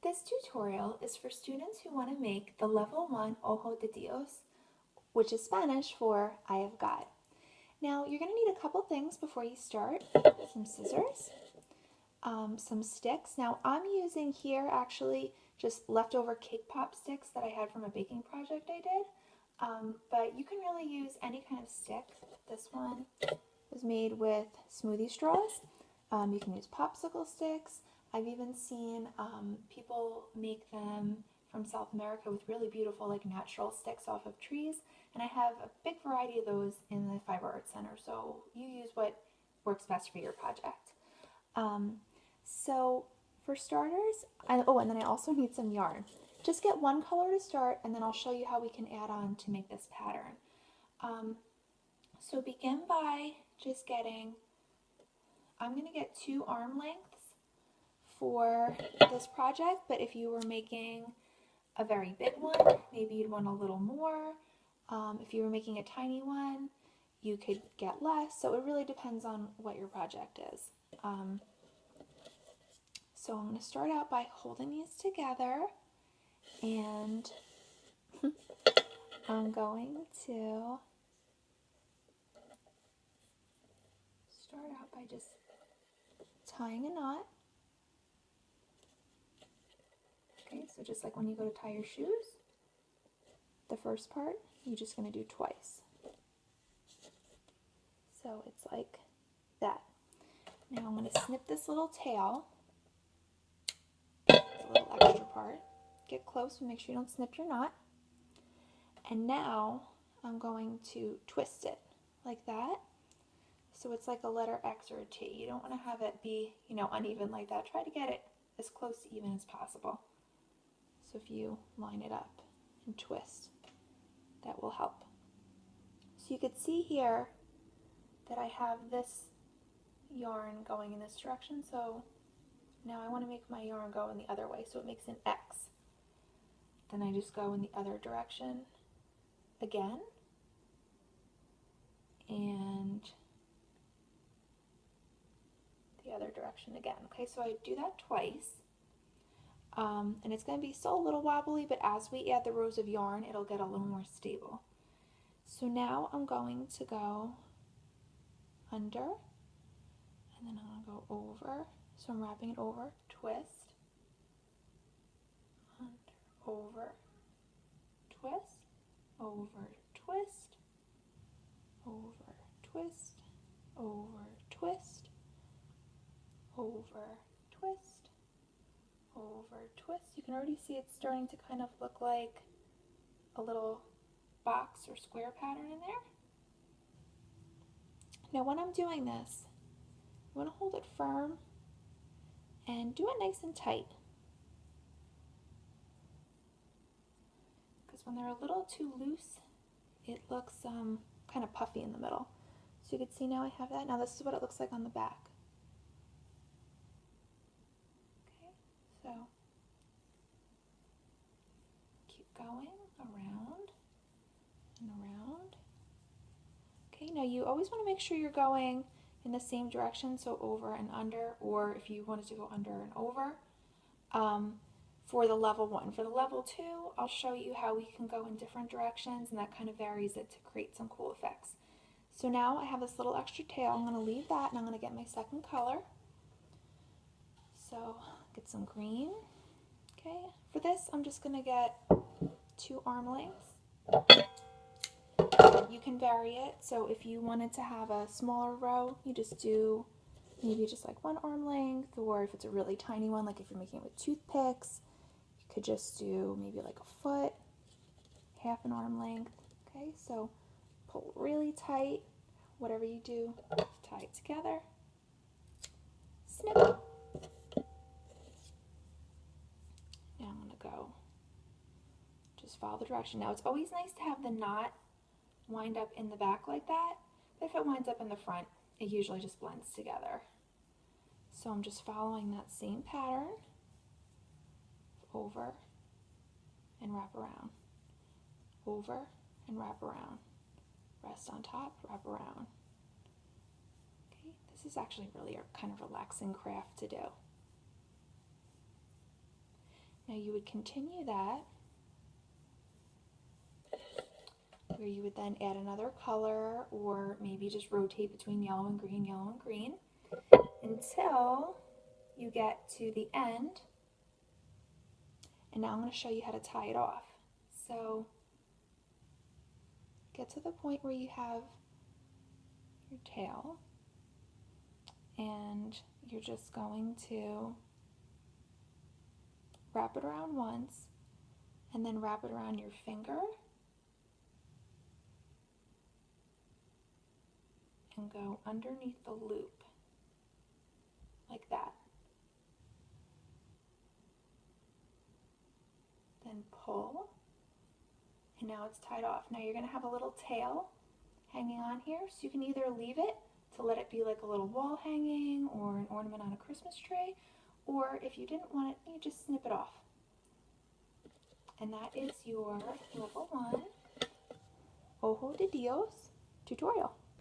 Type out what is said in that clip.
This tutorial is for students who want to make the level 1 Ojo de Dios, which is Spanish for Eye of God. Now you're going to need a couple things before you start. Some scissors, some sticks. Now I'm using here actually just leftover cake pop sticks that I had from a baking project I did, but you can really use any kind of stick. This one was made with smoothie straws. You can use popsicle sticks. I've even seen people make them from South America with really beautiful like natural sticks off of trees, and I have a big variety of those in the Fiber Arts Center, so you use what works best for your project. So for starters, and then I also need some yarn. Just get one color to start, and then I'll show you how we can add on to make this pattern. So begin by just getting, I'm going to get 2 arm lengths for this project, but if you were making a very big one, maybe you'd want a little more. If you were making a tiny one, you could get less, so it really depends on what your project is. So I'm going to start out by holding these together, and I'm going to start out by just tying a knot. Okay, so just like when you go to tie your shoes, the first part you're just going to do twice. So it's like that. Now I'm going to snip this little tail, this little extra part. Get close and make sure you don't snip your knot. And now I'm going to twist it like that. So it's like a letter X or a T. You don't want to have it be, uneven like that. Try to get it as close to even as possible. So if you line it up and twist, that will help. So you could see here that I have this yarn going in this direction, so now I want to make my yarn go in the other way, so it makes an X. Then I just go in the other direction again, and the other direction again. Okay, so I do that twice, and it's going to be still a little wobbly, but as we add the rows of yarn, it'll get a little more stable. So now I'm going to go under, and then I'm going to go over. So I'm wrapping it over, twist, under, over, twist, over, twist, over, twist, over, twist, over, twist, over, twist. You can already see it's starting to kind of look like a little box or square pattern in there. Now when I'm doing this, I want to hold it firm and do it nice and tight, because when they're a little too loose, it looks kind of puffy in the middle. So you can see now I have that. Now this is what it looks like on the back. Okay, so keep going around and around. Okay, now you always want to make sure you're going in the same direction, so over and under, or if you wanted to go under and over, for the level 1. For the level 2, I'll show you how we can go in different directions, and that kind of varies it to create some cool effects. So now I have this little extra tail. I'm going to leave that, and I'm going to get my second color. So get some green. Okay, for this I'm just going to get 2 arm lengths. You can vary it, so if you wanted to have a smaller row, you just do maybe just like 1 arm length, or if it's a really tiny one, like if you're making it with toothpicks, you could just do maybe like a foot, half an arm length. Okay, so pull really tight, whatever you do, tie it together, snip. Now I'm going to go, just follow the direction. Now it's always nice to have the knot wind up in the back like that, but if it winds up in the front, it usually just blends together. So I'm just following that same pattern, over and wrap around, over and wrap around, rest on top, wrap around. Okay, this is actually really a kind of relaxing craft to do. Now you would continue that, where you would then add another color, or maybe just rotate between yellow and green, until you get to the end. And now I'm going to show you how to tie it off. So get to the point where you have your tail, and you're just going to wrap it around once, and then wrap it around your finger, and go underneath the loop, like that. Then pull, and now it's tied off. Now you're going to have a little tail hanging on here, so you can either leave it to let it be like a little wall hanging or an ornament on a Christmas tree, or if you didn't want it, you just snip it off. And that is your level 1 Ojo de Dios tutorial.